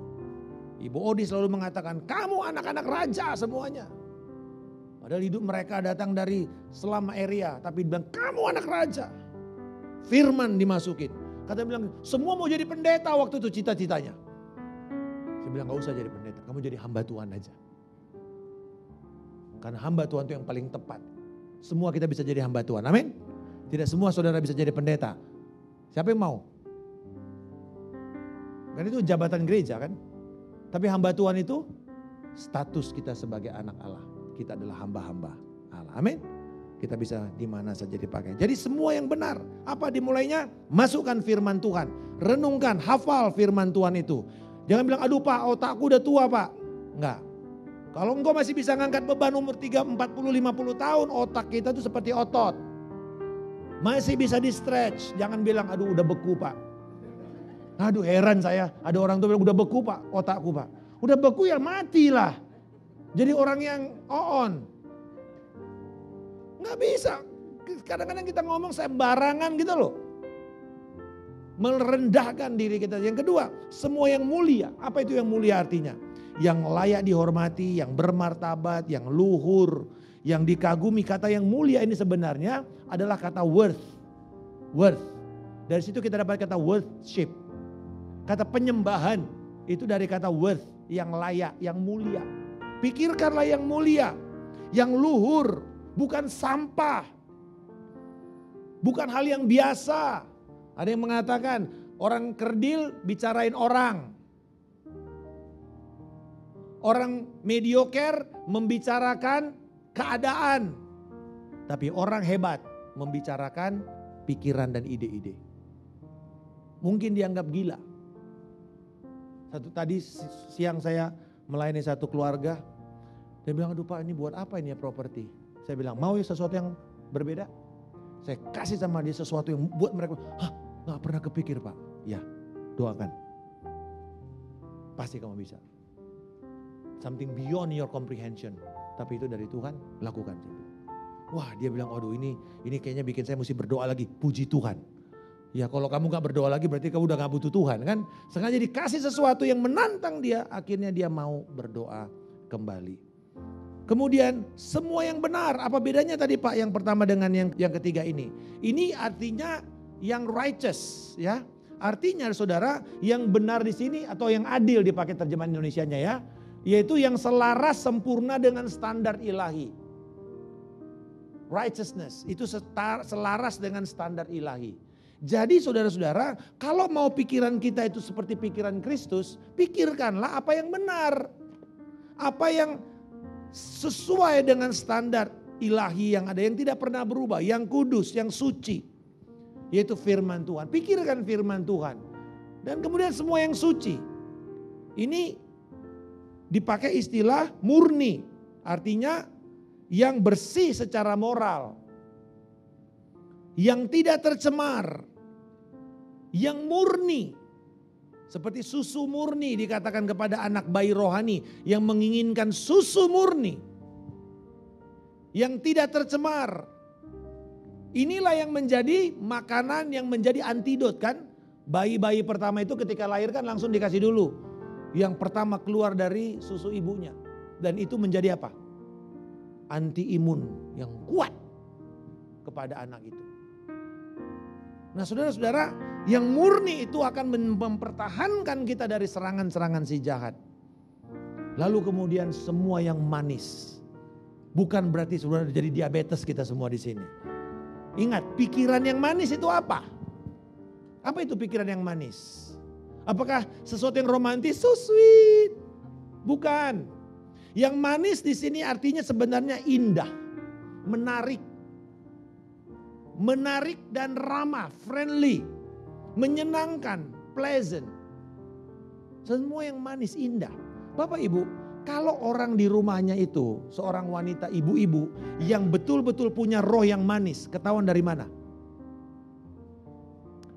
Ibu Odi selalu mengatakan, kamu anak-anak raja semuanya. Padahal hidup mereka datang dari slum area, tapi bilang kamu anak raja. Firman dimasukin. Kata bilang semua mau jadi pendeta waktu itu cita-citanya. Saya bilang gak usah jadi pendeta, kamu jadi hamba Tuhan aja. Karena hamba Tuhan itu yang paling tepat. Semua kita bisa jadi hamba Tuhan, amin. Tidak semua saudara bisa jadi pendeta. Siapa yang mau? Kan itu jabatan gereja kan. Tapi hamba Tuhan itu status kita sebagai anak Allah. Kita adalah hamba-hamba Allah. Amin. Kita bisa di mana saja dipakai. Jadi semua yang benar. Apa dimulainya? Masukkan firman Tuhan. Renungkan, hafal firman Tuhan itu. Jangan bilang, aduh Pak, otakku udah tua Pak. Enggak. Kalau engkau masih bisa ngangkat beban umur 30, 40, 50 tahun, otak kita tuh seperti otot. Masih bisa di stretch. Jangan bilang, aduh udah beku Pak. Aduh heran saya, ada orang tuh bilang udah beku Pak, otakku Pak. Udah beku ya matilah. Jadi orang yang on. Nggak bisa. Kadang-kadang kita ngomong sembarangan gitu loh. Merendahkan diri kita. Yang kedua, semua yang mulia. Apa itu yang mulia artinya? Yang layak dihormati, yang bermartabat, yang luhur, yang dikagumi. Kata yang mulia ini sebenarnya adalah kata worth. Worth. Dari situ kita dapat kata worship. Kata penyembahan itu dari kata worth, yang layak, yang mulia. Pikirkanlah yang mulia, yang luhur, bukan sampah. Bukan hal yang biasa. Ada yang mengatakan orang kerdil bicarain orang. Orang mediocre membicarakan keadaan. Tapi orang hebat membicarakan pikiran dan ide-ide. Mungkin dianggap gila. Tadi siang saya melayani satu keluarga. Dia bilang, aduh Pak ini buat apa ini ya properti. Saya bilang, mau ya sesuatu yang berbeda? Saya kasih sama dia sesuatu yang buat mereka, hah gak pernah kepikir Pak. Ya doakan. Pasti kamu bisa. Something beyond your comprehension. Tapi itu dari Tuhan, lakukan. Wah dia bilang, aduh ini kayaknya bikin saya mesti berdoa lagi. Puji Tuhan. Ya kalau kamu gak berdoa lagi berarti kamu udah gak butuh Tuhan kan. Sengaja dikasih sesuatu yang menantang dia, akhirnya dia mau berdoa kembali. Kemudian semua yang benar, apa bedanya tadi Pak yang pertama dengan yang ketiga ini? Ini artinya yang righteous ya. Artinya saudara yang benar di sini atau yang adil dipakai terjemahan Indonesianya ya. Yaitu yang selaras sempurna dengan standar ilahi. Righteousness itu selaras dengan standar ilahi. Jadi saudara-saudara kalau mau pikiran kita itu seperti pikiran Kristus, pikirkanlah apa yang benar. Apa yang sesuai dengan standar ilahi yang ada, yang tidak pernah berubah, yang kudus, yang suci. Yaitu firman Tuhan. Pikirkan firman Tuhan. Dan kemudian semua yang suci. Ini dipakai istilah murni. Artinya yang bersih secara moral. Yang tidak tercemar. Yang murni. Seperti susu murni dikatakan kepada anak bayi rohani yang menginginkan susu murni. Yang tidak tercemar. Inilah yang menjadi makanan yang menjadi antidot kan. Bayi-bayi pertama itu ketika lahir kan langsung dikasih dulu. Yang pertama keluar dari susu ibunya. Dan itu menjadi apa? Anti imun yang kuat kepada anak itu. Nah saudara-saudara, yang murni itu akan mempertahankan kita dari serangan-serangan si jahat. Lalu kemudian semua yang manis. Bukan berarti saudara jadi diabetes kita semua di sini. Ingat, pikiran yang manis itu apa? Apa itu pikiran yang manis? Apakah sesuatu yang romantis? So sweet. Bukan. Yang manis di sini artinya sebenarnya indah, menarik. Menarik dan ramah, friendly, menyenangkan, pleasant. Semua yang manis, indah. Bapak Ibu, kalau orang di rumahnya itu seorang wanita ibu-ibu yang betul-betul punya roh yang manis, ketahuan dari mana?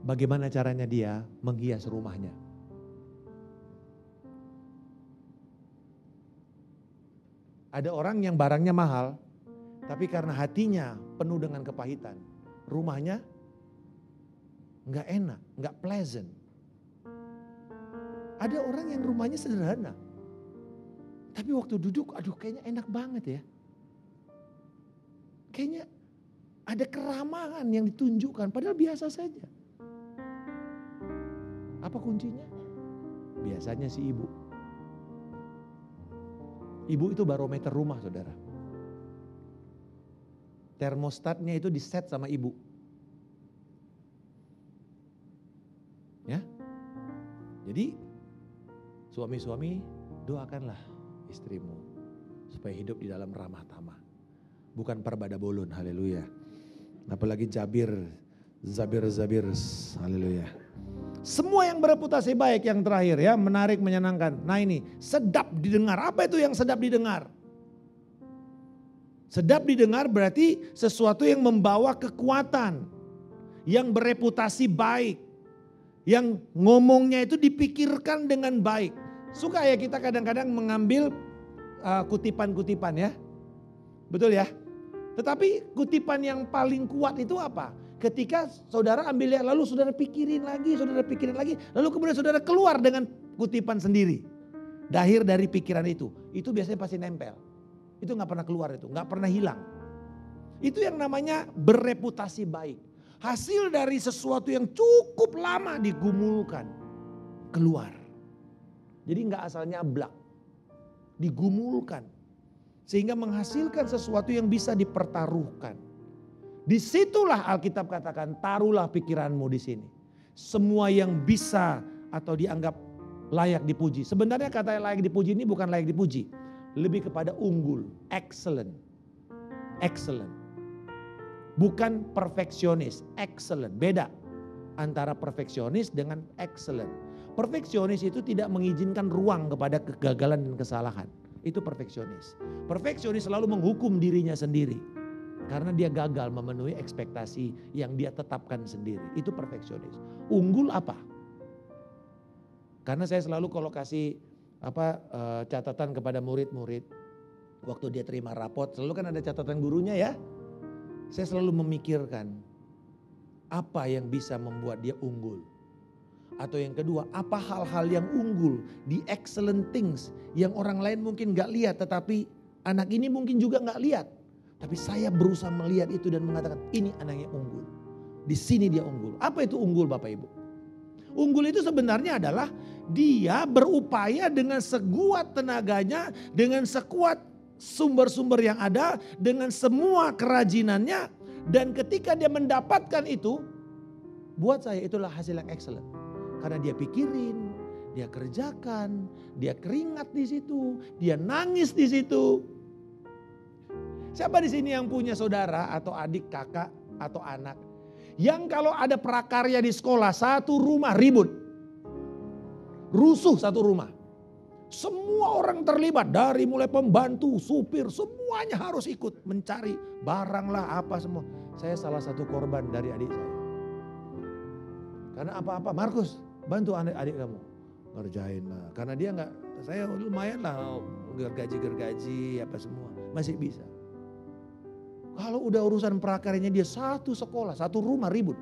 Bagaimana caranya dia menghias rumahnya? Ada orang yang barangnya mahal, tapi karena hatinya penuh dengan kepahitan. Rumahnya gak enak, gak pleasant. Ada orang yang rumahnya sederhana. Tapi waktu duduk, aduh kayaknya enak banget ya. Kayaknya ada keramahan yang ditunjukkan, padahal biasa saja. Apa kuncinya? Biasanya si ibu. Ibu itu barometer rumah, saudara. Termostatnya itu diset sama ibu. Ya. Jadi suami-suami doakanlah istrimu supaya hidup di dalam ramah tamah. Bukan perbada bolon, haleluya. Apalagi Zabir, haleluya. Semua yang bereputasi baik yang terakhir ya, menarik, menyenangkan. Nah ini, sedap didengar. Apa itu yang sedap didengar? Sedap didengar berarti sesuatu yang membawa kekuatan. Yang bereputasi baik. Yang ngomongnya itu dipikirkan dengan baik. Suka ya kita kadang-kadang mengambil kutipan-kutipan ya. Betul ya? Tetapi kutipan yang paling kuat itu apa? Ketika saudara ambil ya, lalu saudara pikirin lagi, lalu kemudian saudara keluar dengan kutipan sendiri. Dahir dari pikiran itu biasanya pasti nempel. Itu gak pernah keluar itu, gak pernah hilang. Itu yang namanya bereputasi baik. Hasil dari sesuatu yang cukup lama digumulkan, keluar. Jadi gak asal nyablak, digumulkan. Sehingga menghasilkan sesuatu yang bisa dipertaruhkan. Disitulah Alkitab katakan, taruhlah pikiranmu di sini. Semua yang bisa atau dianggap layak dipuji. Sebenarnya kata layak dipuji ini bukan layak dipuji. Lebih kepada unggul, excellent. Excellent. Bukan perfeksionis, excellent. Beda antara perfeksionis dengan excellent. Perfeksionis itu tidak mengizinkan ruang kepada kegagalan dan kesalahan. Itu perfeksionis. Perfeksionis selalu menghukum dirinya sendiri. Karena dia gagal memenuhi ekspektasi yang dia tetapkan sendiri. Itu perfeksionis. Unggul apa? Karena saya selalu kalau kasih catatan kepada murid-murid. Waktu dia terima rapot, selalu kan ada catatan gurunya ya. Saya selalu memikirkan apa yang bisa membuat dia unggul. Atau yang kedua, apa hal-hal yang unggul di excellent things yang orang lain mungkin gak lihat, tetapi anak ini mungkin juga gak lihat. Tapi saya berusaha melihat itu dan mengatakan ini anaknya unggul. Di sini dia unggul. Apa itu unggul Bapak Ibu? Unggul itu sebenarnya adalah dia berupaya dengan sekuat tenaganya, dengan sekuat sumber-sumber yang ada, dengan semua kerajinannya. Dan ketika dia mendapatkan itu, buat saya itulah hasil yang excellent. Karena dia pikirin, dia kerjakan, dia keringat di situ, dia nangis di situ. Siapa di sini yang punya saudara atau adik, kakak atau anak yang kalau ada prakarya di sekolah satu rumah ribut, rusuh satu rumah, semua orang terlibat dari mulai pembantu, supir, semuanya harus ikut mencari barang lah apa semua. Saya salah satu korban dari adik saya. Karena apa-apa, Markus bantu adik kamu ngerjain lah. Karena dia nggak, saya lumayan lah gergaji apa semua masih bisa. Kalau udah urusan prakaryanya dia satu sekolah, satu rumah ribut.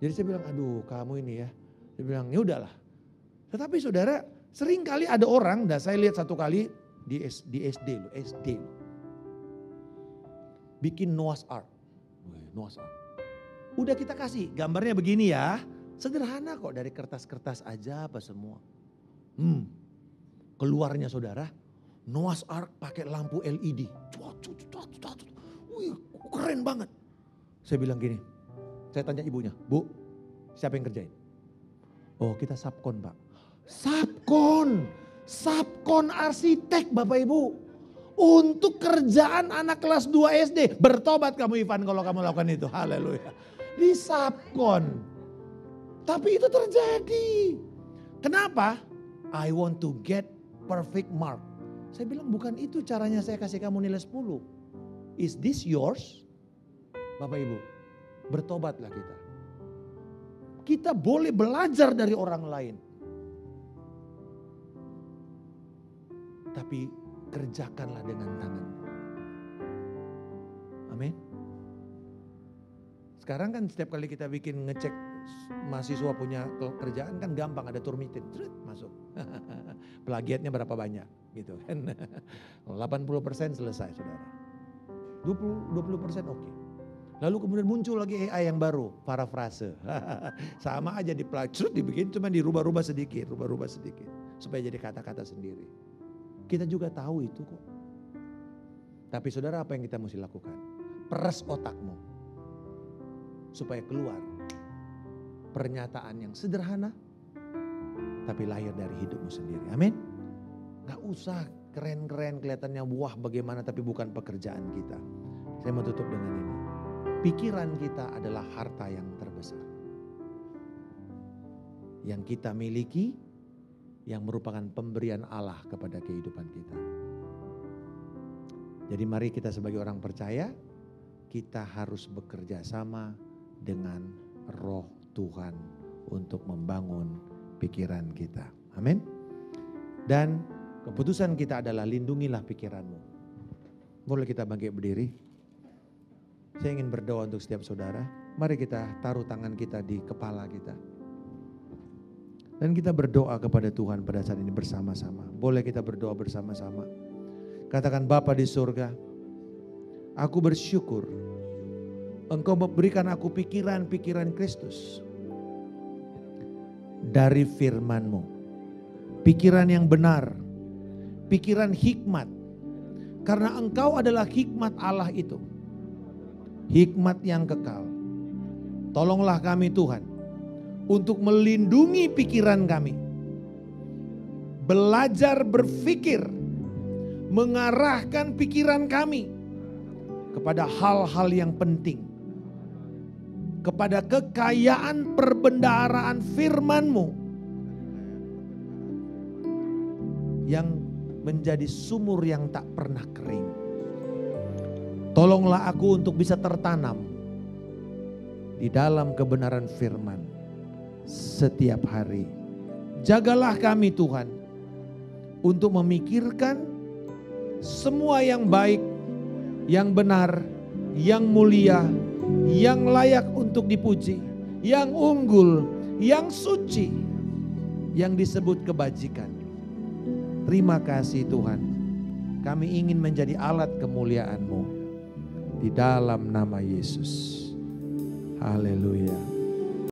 Jadi saya bilang, aduh kamu ini ya. Dia bilang, ya udahlah. Tetapi saudara, sering kali ada orang, dan saya lihat satu kali di SD loh. Bikin Noah's Ark. Noah's Ark. Udah kita kasih gambarnya begini ya. Sederhana kok, dari kertas-kertas aja apa semua. Keluarnya saudara, Noah's Ark pakai lampu LED. Wih, keren banget. Saya bilang gini, saya tanya ibunya, Bu, siapa yang kerjain? Oh, kita subkon, Pak. Subkon arsitek Bapak Ibu. Untuk kerjaan anak kelas 2 SD. Bertobat kamu Ivan kalau kamu lakukan itu. Haleluya. Di subkon. Tapi itu terjadi. Kenapa? I want to get perfect mark. Saya bilang bukan itu caranya saya kasih kamu nilai 10. Is this yours? Bapak Ibu, bertobatlah kita. Kita boleh belajar dari orang lain. Tapi kerjakanlah dengan tangan. Amin. Sekarang kan setiap kali kita bikin ngecek mahasiswa punya kerjaan kan gampang, ada turnitin, masuk. Plagiatnya berapa banyak gitu kan. 80% selesai saudara. 20% oke. Lalu kemudian muncul lagi AI yang baru, parafrase. Sama aja dibikin cuma dirubah-rubah sedikit, supaya jadi kata-kata sendiri. Kita juga tahu itu kok. Tapi saudara, apa yang kita mesti lakukan? Peres otakmu supaya keluar pernyataan yang sederhana tapi lahir dari hidupmu sendiri. Amin. Gak usah keren-keren kelihatannya wah bagaimana tapi bukan pekerjaan kita. Saya mau tutup dengan ini. Pikiran kita adalah harta yang terbesar yang kita miliki, yang merupakan pemberian Allah kepada kehidupan kita. Jadi mari kita sebagai orang percaya, kita harus bekerja sama dengan Roh Tuhan untuk membangun pikiran kita. Amin. Dan keputusan kita adalah lindungilah pikiranmu. Boleh kita bangkit berdiri? Saya ingin berdoa untuk setiap saudara. Mari kita taruh tangan kita di kepala kita. Dan kita berdoa kepada Tuhan pada saat ini bersama-sama. Boleh kita berdoa bersama-sama. Katakan, Bapa di surga, aku bersyukur Engkau memberikan aku pikiran-pikiran Kristus. Dari firman-Mu. Pikiran yang benar. Pikiran hikmat. Karena Engkau adalah hikmat Allah itu. Hikmat yang kekal. Tolonglah kami Tuhan untuk melindungi pikiran kami. Belajar berpikir, mengarahkan pikiran kami kepada hal-hal yang penting. Kepada kekayaan perbendaharaan firman-Mu yang menjadi sumur yang tak pernah kering. Tolonglah aku untuk bisa tertanam di dalam kebenaran firman setiap hari. Jagalah kami Tuhan untuk memikirkan semua yang baik, yang benar, yang mulia, yang layak untuk dipuji, yang unggul, yang suci, yang disebut kebajikan. Terima kasih Tuhan, kami ingin menjadi alat kemuliaan-Mu. Di dalam nama Yesus. Haleluya.